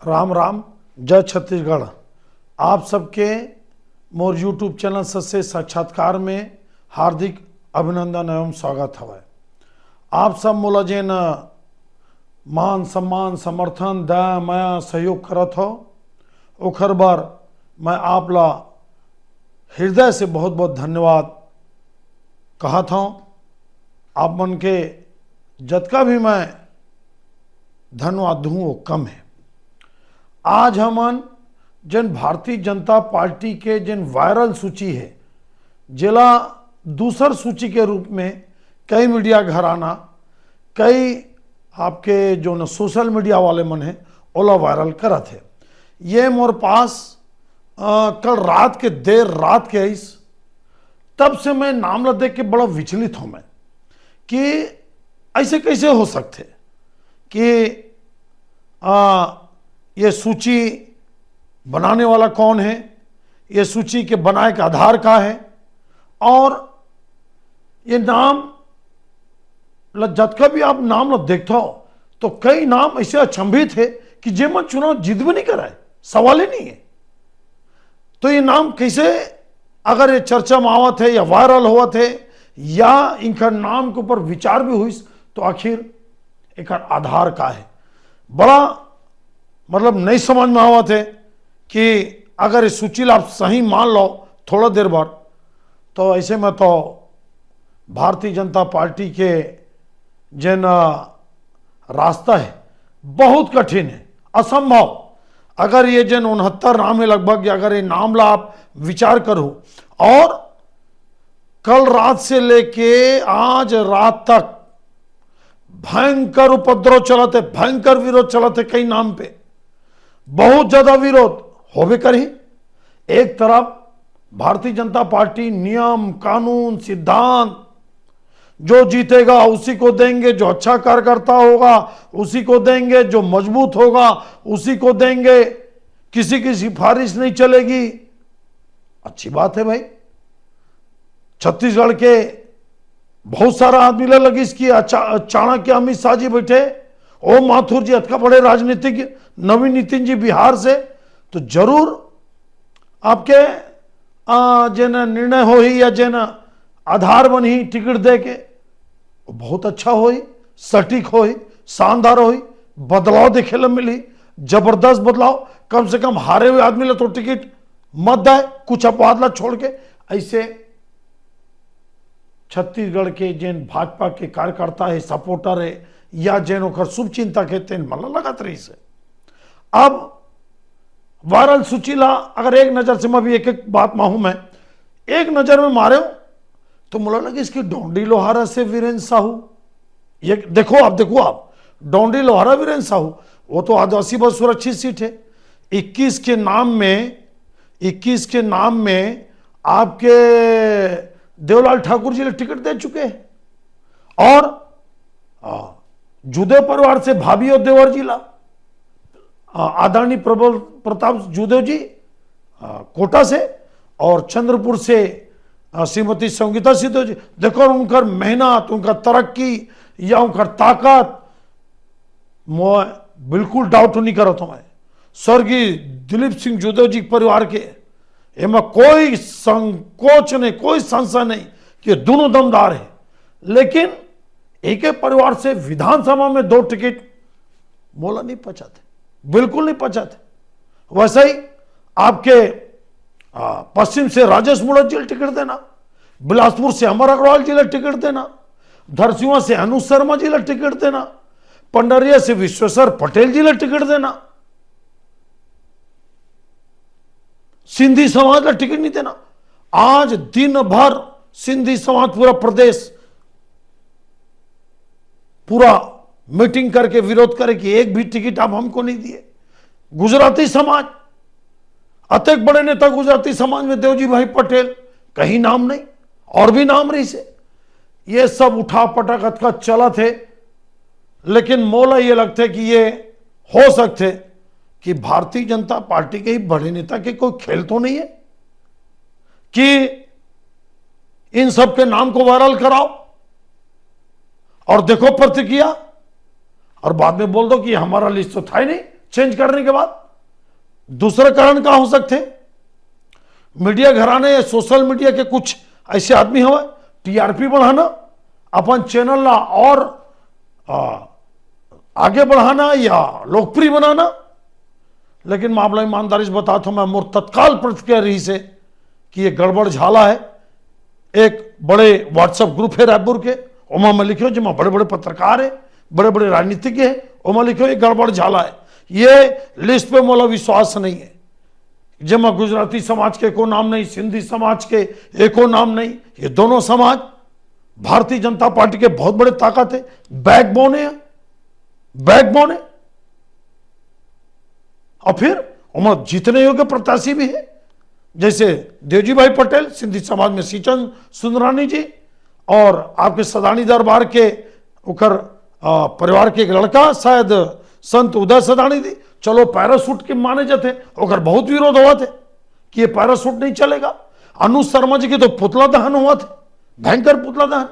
राम राम, जय छत्तीसगढ़। आप सबके मोर यूट्यूब चैनल से साक्षात्कार में हार्दिक अभिनंदन एवं स्वागत हवै। आप सब मोला जेन मान सम्मान समर्थन दया माया सहयोग करत हो ओखर बर मैं आप ला हृदय से बहुत बहुत धन्यवाद कहत हूँ। आप मन के जतका भी मैं धन्यवाद दूँ वो कम है। आज हमन जन भारतीय जनता पार्टी के जन वायरल सूची है जिला दूसर सूची के रूप में कई मीडिया घराना कई आपके जो न सोशल मीडिया वाले मन है ओला वायरल करत है। ये मोर पास कल रात के देर रात के आइस, तब से मैं नाम ला देख के बड़ा विचलित हूँ मैं कि ऐसे कैसे हो सकते कि ये सूची बनाने वाला कौन है, ये सूची के बनाए का आधार का है और ये नाम जतका भी आप नाम देखते हो तो कई नाम ऐसे अचंभित है कि जे मन चुनाव जीत भी नहीं कराए, सवाल ही नहीं है। तो ये नाम कैसे अगर ये चर्चा में आवत है या वायरल हुआ थे या इनका नाम के ऊपर विचार भी हुई तो आखिर एक आधार का है, बड़ा मतलब नहीं समझ में आवत है कि अगर इस सूची ला आप सही मान लो थोड़ा देर बाद तो ऐसे में तो भारतीय जनता पार्टी के जन रास्ता है बहुत कठिन है, असंभव। अगर ये जन 69 नाम है लगभग, अगर ये नाम ला आप विचार करो और कल रात से लेके आज रात तक भयंकर उपद्रव चलते है, भयंकर विरोध चलते कई नाम पे, बहुत ज्यादा विरोध होबे करी। एक तरफ भारतीय जनता पार्टी नियम कानून सिद्धांत जो जीतेगा उसी को देंगे, जो अच्छा कार्यकर्ता होगा उसी को देंगे, जो मजबूत होगा उसी को देंगे, किसी की सिफारिश नहीं चलेगी। अच्छी बात है भाई, छत्तीसगढ़ के बहुत सारा आदमी लगी इसकी चाणक्य अमित शाह जी बैठे, ओम माथुर जी अतका बड़े राजनीतिक, नवीन नितिन जी बिहार से, तो जरूर आपके जन निर्णय हो ही या जन आधार बनी टिकट दे के बहुत अच्छा हो, सटीक हो, शानदार हो, बदलाव देखे ला मिली, जबरदस्त बदलाव। कम से कम हारे हुए आदमी ला तो टिकट मत दे, कुछ अपवाद ला छोड़ के। ऐसे छत्तीसगढ़ के जिन भाजपा के कार्यकर्ता है, सपोर्टर है या जैन ओकर शुभ चिंता के तेन मन लगत रही से। अब वायरल सूची ला अगर एक नजर से मैं भी एक एक बात माहू मैं एक नजर में मारे तो मुझे लगे इसकी डोंडी लोहारा से वीरेंद्र साहू, ये देखो आप डोंडी लोहारा वीरेंद्र साहू, वो तो आदिवासी बहुत सुरक्षित सीट है। 21 के नाम में आपके देवलाल ठाकुर जी ने टिकट दे चुके हैं और जुदेव परिवार से भाभी और देवर जी ला आदरणीय प्रबल प्रताप जुदेव जी कोटा से और चंद्रपुर से श्रीमती संगीता सिद्धू जी। देखो उनकर मेहनत, उनका तरक्की या उनका ताकत मैं बिल्कुल डाउट नहीं करो तो मैं स्वर्गीय दिलीप सिंह जुदेव जी परिवार के एमा कोई संकोच नहीं, कोई संशय नहीं कि दोनों दमदार है। लेकिन एक परिवार से विधानसभा में 2 टिकट मोला नहीं पचाते, बिल्कुल नहीं पचाते। वैसे ही आपके पश्चिम से राजेश मुड़त जी टिकट देना, बिलासपुर से अमर अग्रवाल जी टिकट देना, धरसिंवा से अनुज शर्मा जी टिकट देना, पंडरिया से विश्वेश्वर पटेल जी टिकट देना, सिंधी समाज का टिकट नहीं देना। आज दिन भर सिंधी समाज पूरा प्रदेश पूरा मीटिंग करके विरोध करे कि एक भी टिकट आप हमको नहीं दिए। गुजराती समाज, अतेक बड़े नेता गुजराती समाज में देवजी भाई पटेल, कहीं नाम नहीं और भी नाम रही से। ये सब उठा पटक का चला थे, लेकिन मोला ये लगते कि ये हो सकते कि भारतीय जनता पार्टी के ही बड़े नेता के कोई खेल तो नहीं है कि इन सब के नाम को वायरल कराओ और देखो प्रतिक्रिया और बाद में बोल दो कि हमारा लिस्ट तो था ही नहीं, चेंज करने के बाद? दूसरा कारण क्या हो सकते हैं? मीडिया घराने या सोशल मीडिया के कुछ ऐसे आदमी हुए टीआरपी बढ़ाना, अपन चैनल ला और आगे बढ़ाना या लोकप्रिय बनाना। लेकिन मामला ईमानदारी से बता तो मैं मोर तत्काल प्रतिक्रिया रही से कि ये गड़बड़ झाला है। एक बड़े व्हाट्सएप ग्रुप है रायपुर के, उमा में लिखो जिसमें बड़े बड़े पत्रकार है, बड़े बड़े राजनीतिज्ञ है, उमा लिखो ये गड़बड़ झाला है। ये लिस्ट पे मोला विश्वास नहीं है, जिसमें गुजराती समाज के एको नाम नहीं, सिंधी समाज के एको नाम नहीं। ये दोनों समाज भारतीय जनता पार्टी के बहुत बड़े ताकत है, बैकबोन है, बैकबोन है। और फिर उमर जीतने योग्य प्रत्याशी भी है, जैसे देवजी भाई पटेल सिंधी समाज में सीचन सुंदरानी जी, और आपके सदानी दरबार के उकर परिवार के एक लड़का शायद संत उदय सदानी जी। चलो पैरासूट के माने जाते, उकर बहुत विरोध हुआ थे कि ये पैरासूट नहीं चलेगा। अनु शर्मा जी के तो पुतला दहन हुआ थे, भयंकर पुतला दहन।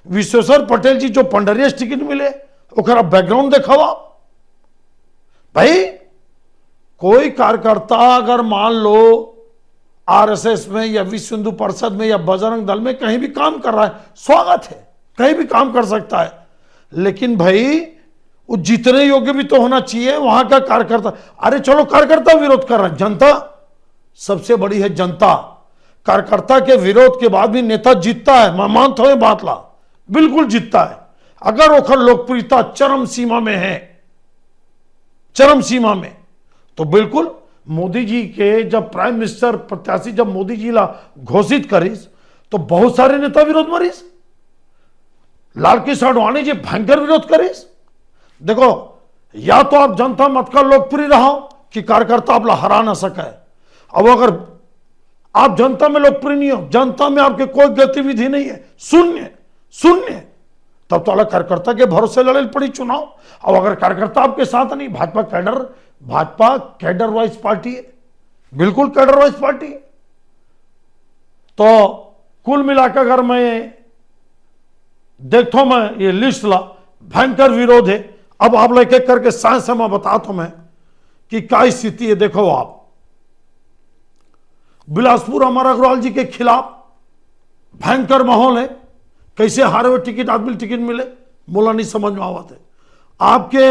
विश्वेश्वर पटेल जी जो पंडरिया टिकट मिले, उकर बैकग्राउंड देखा आप भाई। कोई कार्यकर्ता अगर मान लो आरएसएस में या विश्व हिंदू परिषद में या बजरंग दल में कहीं भी काम कर रहा है, स्वागत है, कहीं भी काम कर सकता है। लेकिन भाई वो जीतने योग्य भी तो होना चाहिए वहां का कार्यकर्ता। अरे चलो कार्यकर्ता विरोध कर रहा है, जनता सबसे बड़ी है। जनता कार्यकर्ता के विरोध के बाद भी नेता जीतता है, मैं मानता हूं बात ला, बिल्कुल जीतता है। अगर ओखर लोकप्रियता चरम सीमा में है, चरम सीमा में, तो बिल्कुल मोदी जी के जब प्राइम मिनिस्टर प्रत्याशी जब मोदी जी ला घोषित करीस तो बहुत सारे नेता विरोध मरीस। लाल कृष्ण आडवाणी जी भयंकर विरोध करीस। देखो, या तो आप जनता मत का लोकप्रिय रहो कि कार्यकर्ता आप ला हरा ना सके। अब अगर आप जनता में लोकप्रिय नहीं हो, जनता में आपके कोई गतिविधि नहीं है, शून्य शून्य, तब तो अलग कार्यकर्ता के भरोसे लड़े पड़ी चुनाव। अब अगर कार्यकर्ता आपके साथ नहीं, भाजपा कैडर वाइज पार्टी है, बिल्कुल कैडर वाइज पार्टी है। तो कुल मिलाकर अगर मैं देखता हूं, मैं ये लिस्ट ला भयंकर विरोध है। अब आप एक एक करके सांस मैं बताता हूं मैं कि क्या स्थिति है। देखो आप, बिलासपुर अमर अग्रवाल जी के खिलाफ भयंकर माहौल है। कैसे हारे हुए टिकट आदमी टिकट मिले, मोला नहीं समझ में आवत है। आपके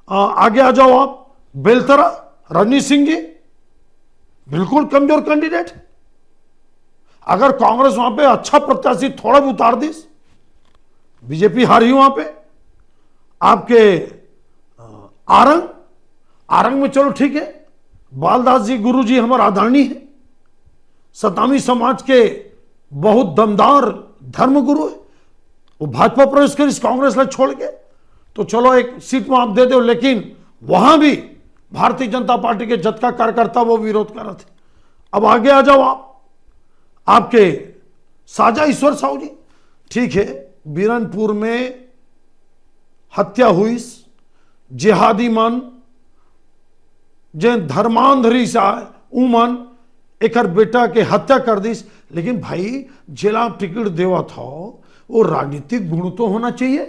आगे आ जाओ आप, बेलतरा रणजीत सिंह जी बिल्कुल कमजोर कैंडिडेट। अगर कांग्रेस वहां पे अच्छा प्रत्याशी थोड़ा भी उतार दी, बीजेपी हारी वहां पे। आपके आरंग में चलो ठीक है, बालदास जी गुरु जी हमारे आदरणीय है, सतामी समाज के बहुत दमदार धर्मगुरु है। वो भाजपा प्रवेश कर इस कांग्रेस ला छोड़ के, तो चलो एक सीट में आप दे दो। लेकिन वहां भी भारतीय जनता पार्टी के जत्था कार्यकर्ता वो विरोध कर रहे थे। अब आगे आ जाओ आप, आपके साजा ईश्वर साहू जी, ठीक है, बीरनपुर में हत्या हुई, जिहादी मन जे धर्मांधरी सा उमन एक बेटा के हत्या कर दी। लेकिन भाई जिला टिकट देवा था, वो राजनीतिक गुण तो होना चाहिए,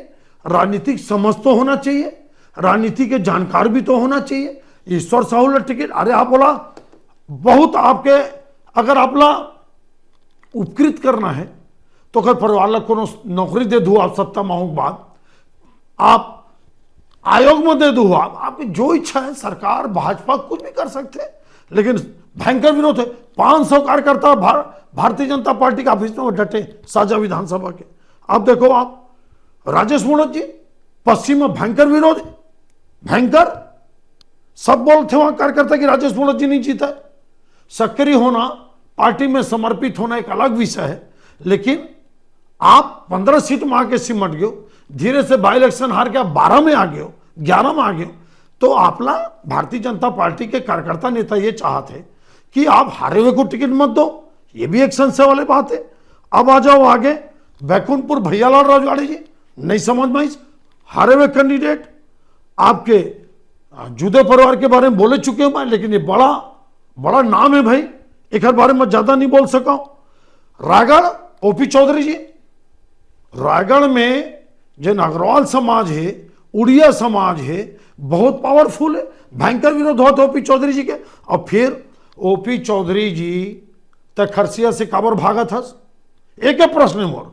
राजनीतिक समझ तो होना चाहिए, राजनीति के जानकार भी तो होना चाहिए। ईश्वर साहू टिकट, अरे आप बोला बहुत आपके, अगर आपला उपकृत करना है तो अगर परिवार को नौकरी दे दू आप सत्ता माहू के बाद, आप आयोग में दे दू, आपकी जो इच्छा है, सरकार भाजपा कुछ भी कर सकते हैं। लेकिन भयंकर विरोध है। 500 कार्यकर्ता भारतीय जनता पार्टी के ऑफिस में डटे साजा विधानसभा के। आप देखो, आप राजेश मूणत जी पश्चिम में भयंकर विरोध है, भयंकर। सब बोलते वहां कार्यकर्ता कि राजेश मूणत जी नहीं जीता। सक्रिय होना, पार्टी में समर्पित होना एक अलग विषय है। लेकिन आप 15 सीट में आके सिमट गए, धीरे से बाई इलेक्शन हार के आप 12 में आ गए हो, 11 में आ गए हो, तो आपला भारतीय जनता पार्टी के कार्यकर्ता नेता ये चाहते हैं कि आप हारे हुए को टिकट मत दो। ये भी एक संशय वाली बात है। अब आ जाओ आगे, बैकुंठपुर भैयालाल राजवाड़े जी, नहीं समझ में हारे हुए कैंडिडेट। आपके जुदे परिवार के बारे में बोले चुके हूं मैं, लेकिन ये बड़ा नाम है भाई, एक बारे में ज्यादा नहीं बोल सका। रायगढ़ ओपी चौधरी जी, रायगढ़ में जो अग्रवाल समाज है, उड़िया समाज है, बहुत पावरफुल है। भयंकर विरोध हुआ था ओपी चौधरी जी के। और फिर ओपी चौधरी जी तक खरसिया से काबर भागा था। एक प्रश्न मोर,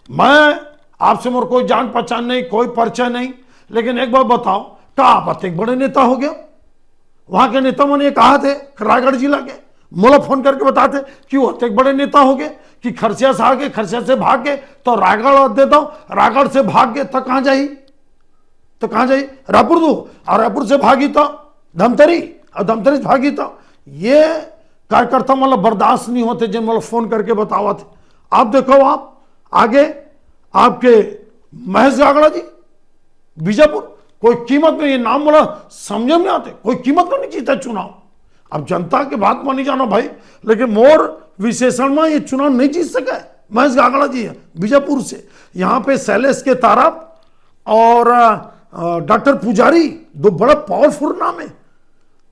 मैं आपसे मोर कोई जान पहचान नहीं, कोई परिचय नहीं, लेकिन एक बार बताओ, का आप एक बड़े नेता हो गया? वहां के नेता मैंने कहा थे रायगढ़ जिला के, मोला फोन करके बताते कि वो एक बड़े नेता हो गए कि खरसिया से आगे, खरसिया से भाग गए तो रायगढ़ देता हूं, रायगढ़ से भाग गए तो कहां जाई, तो कहां जाई? रायपुर दो, और रायपुर से भागी तो धमतरी, और धमतरी से भागी तो ये कार्यकर्ता मतलब बर्दाश्त नहीं होते जिन मतलब फोन करके बतावा थे। आप देखो, आप आगे आपके महेश गागड़ा जी बीजापुर, कोई कीमत में, ये नाम बोला समझ में आते, कोई कीमत में नहीं जीता चुनाव। अब जनता के बात मानी जाना भाई, लेकिन मोर विशेषण में ये चुनाव नहीं जीत सका है। महेश गागड़ा जी है बीजापुर से, यहाँ पे शैलेश के तारप और डॉक्टर पुजारी, दो बड़ा पावरफुल नाम है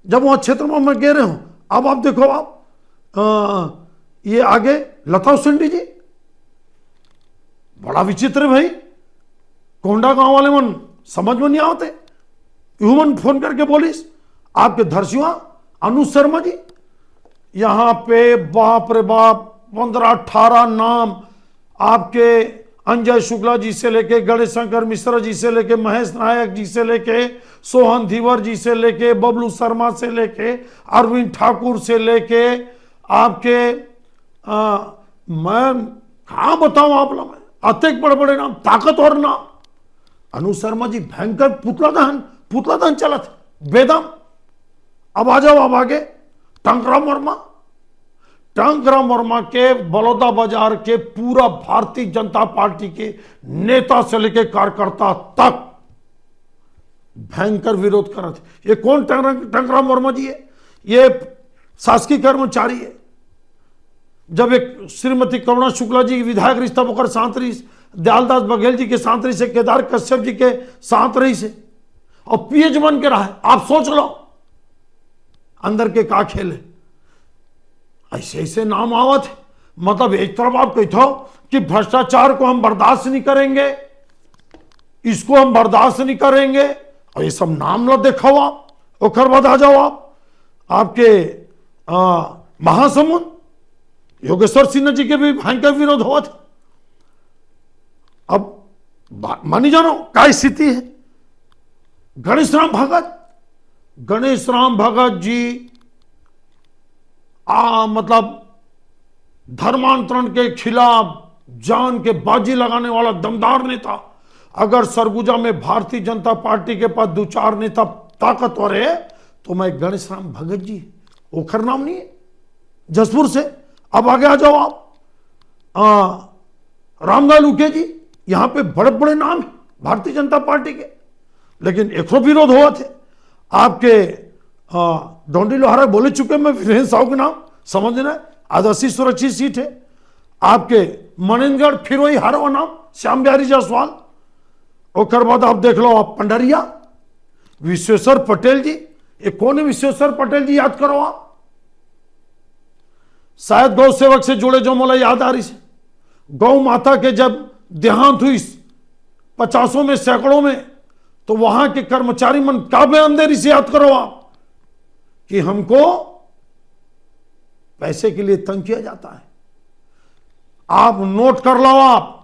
जब वहां क्षेत्र में मैं गए रहे हूं। अब आप देखो, आप ये आगे लता उसेंडी जी, बड़ा विचित्र भाई, कोंडा गांव वाले मन समझ में नहीं आते, ह्यूमन फोन करके बोलिस। आपके धरसिवा अनु शर्मा जी, यहां पे बाप रे बाप 15-18 नाम, आपके अंजय शुक्ला जी से लेके गणेश शंकर मिश्रा जी से लेके महेश नायक जी से लेके सोहन धीवर जी से लेके बबलू शर्मा से लेके अरविंद ठाकुर से लेके आपके मैं कहा बताऊं आप लोग, अत्यंत बड़े बड़े नाम, ताकतवर नाम। अनु शर्मा जी भयंकर पुतला दहन चला था बेदम। अब आ जाओ, अब आगे टंकराम वर्मा के बलौदा बाजार के पूरा भारतीय जनता पार्टी के नेता से लेकर कार्यकर्ता तक भयंकर विरोध कर रहे थे। ये कौन टंकराम वर्मा जी है? ये शासकीय कर्मचारी है। जब एक श्रीमती करुणा शुक्ला जी विधायक रिश्ता पोखर सांतरी, दयालदास बघेल जी के सांतरी से, केदार कश्यप जी के सांतरी से, और पीएच बन के रहा है। आप सोच लो अंदर के का खेल है। ऐसे ऐसे नाम आवत है। मतलब एक तरफ आप कहते हो कि भ्रष्टाचार को हम बर्दाश्त नहीं करेंगे, इसको हम बर्दाश्त नहीं करेंगे, और ये सब नाम लो देखो आप। ओखर बाद आ जाओ आप आपके महासमुंद, योगेश्वर सिन्हा जी के भी भयंकर विरोध हुआ था। अब मानी जानो क्या स्थिति है। गणेश राम भगत जी मतलब धर्मांतरण के खिलाफ जान के बाजी लगाने वाला दमदार नेता। अगर सरगुजा में भारतीय जनता पार्टी के पास 2-4 नेता ताकतवर है तो मैं गणेश राम भगत जी, ओखर नाम नहीं है, जसपुर से। अब आगे आ जाओ आप रामलाल उके जी, यहां पे बड़े बड़े नाम है भारतीय जनता पार्टी के, लेकिन एक विरोध हुआ थे। आपके डोंडी लोहारा बोले चुके, मैं वीरेंद्र साहू के नाम समझना, आदर्शी सुरक्षित सीट है। आपके मनेंद्रगढ़ फिर वही हारवा नाम श्याम बिहारी जायसवाल। और बाद आप देख लो, आप पंडरिया विश्वेश्वर पटेल जी, ये कौन है विश्वेश्वर पटेल जी? याद करो आप, शायद गौ सेवक से जुड़े, जो मोला याद आ रही से, गौ माता के जब देहांत हुई 50 में सैकड़ों में, तो वहां के कर्मचारी मन का बयान दे रही से, याद करो आप, कि हमको पैसे के लिए तंग किया जाता है। आप नोट कर लो, आप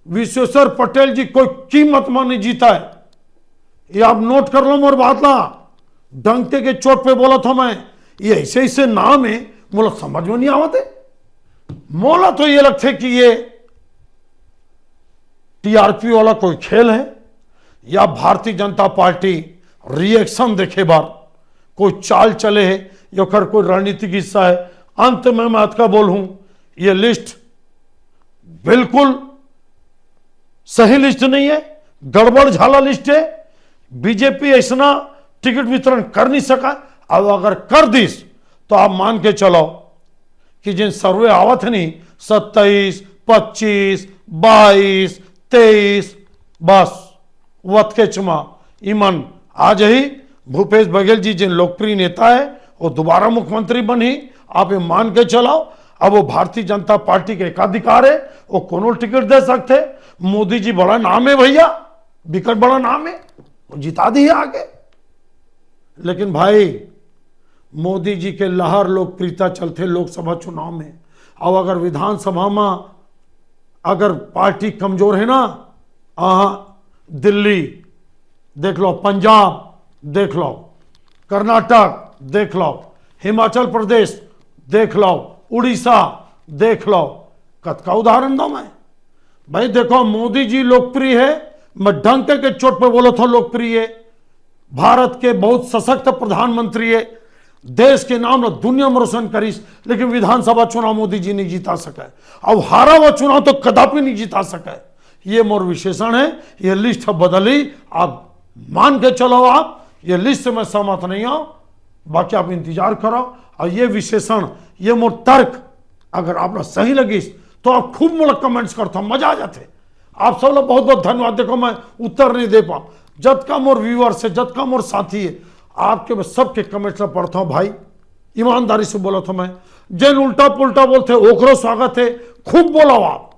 विश्वेश्वर पटेल जी कोई कीमत में नहीं जीता है, ये आप नोट कर लो मोर बात ला। डंके के चोट पे बोला था मैं, ये ऐसे ऐसे नाम है, मोला समझ में नहीं आवते। मोला तो ये लगता है कि ये टीआरपी वाला कोई खेल है, या भारतीय जनता पार्टी रिएक्शन देखे बार कोई चाल चले है, या फिर कोई रणनीतिक हिस्सा है। अंत में मैं आपका बोलूं, ये लिस्ट बिल्कुल सही लिस्ट नहीं है, गड़बड़ झाला लिस्ट है। बीजेपी ऐसा टिकट वितरण कर नहीं सका। अब अगर कर दिस तो आप मान के चलो कि जिन सर्वे आवत है नहीं 27, 25, 22, 23, बस वत के चुमा ईमन आज ही भूपेश बघेल जी जिन लोकप्रिय नेता है वो दोबारा मुख्यमंत्री बनी। आप ये मान के चलाओ, अब वो भारतीय जनता पार्टी के एकाधिकार है, वो कौन टिकट दे सकते। मोदी जी बड़ा नाम है भैया, विकट बड़ा नाम है, वो जिता दी है आगे। लेकिन भाई मोदी जी के लहर लोकप्रियता चलते लोकसभा चुनाव में, और अगर विधानसभा में अगर पार्टी कमजोर है ना, दिल्ली देख लो, पंजाब देख लो, कर्नाटक देख लो, हिमाचल प्रदेश देख लो, उड़ीसा देख लो, कद का उदाहरण दो मैं। भाई देखो, मोदी जी लोकप्रिय है, मैं डंके के चोट पे बोला था लोकप्रिय है, भारत के बहुत सशक्त प्रधानमंत्री है, देश के नाम दुनिया में रोशन करीस, लेकिन विधानसभा चुनाव मोदी जी नहीं जीता सके, अब हारा हुआ चुनाव तो कदापि नहीं जीता सके। ये मोर विशेषण है, ये लिस्ट बदली, आप मान के चलो, आप ये लिस्ट से मैं सहमत नहीं हूं, बाकी आप इंतजार करो। और ये विशेषण, ये मोर तर्क अगर आपने सही लगी तो आप खूब मोला कमेंट्स करता, मजा आ जाते। आप सब लोग बहुत बहुत धन्यवाद। देखो मैं उत्तर नहीं दे पाऊं, जत का मोर व्यूअर्स है, जत का मोर साथी है, आपके मैं सबके कमेंट्स में पढ़ता हूं भाई, ईमानदारी से बोला था मैं। जिन उल्टा पुल्टा बोलते ओकरो स्वागत है, खूब बोलो आप,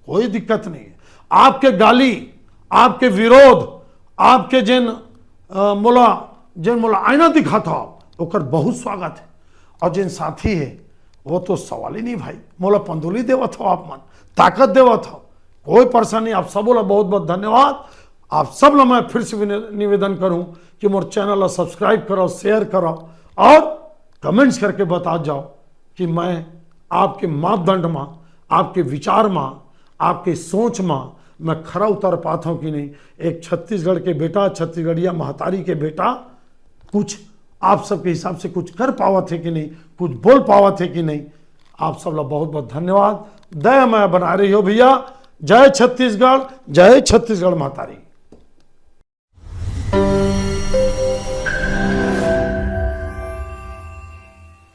कोई दिक्कत नहीं है। आपके गाली, आपके विरोध, आपके जिन मोला आईना दिखाता हो ओकर बहुत स्वागत है। और जिन साथी है वो तो सवाल ही नहीं भाई, मोला पंदुली देवत हो, आप मन ताकत देवत हो, कोई परेशानी। आप सब बोला बहुत बहुत धन्यवाद। आप सब लोग मैं फिर से निवेदन करूं कि मोर चैनल सब्सक्राइब करो, शेयर करो और कमेंट्स करके बता जाओ कि मैं आपके मापदंड में, आपके विचार में, आपके सोच में मैं खरा उतर पाता हूं कि नहीं। एक छत्तीसगढ़ के बेटा, छत्तीसगढ़िया महतारी के बेटा, कुछ आप सबके हिसाब से कुछ कर पावा थे कि नहीं, कुछ बोल पावा थे कि नहीं। आप सब लोग बहुत बहुत धन्यवाद। दया मैं बना रही हो भैया। जय छत्तीसगढ़, जय छत्तीसगढ़ महतारी।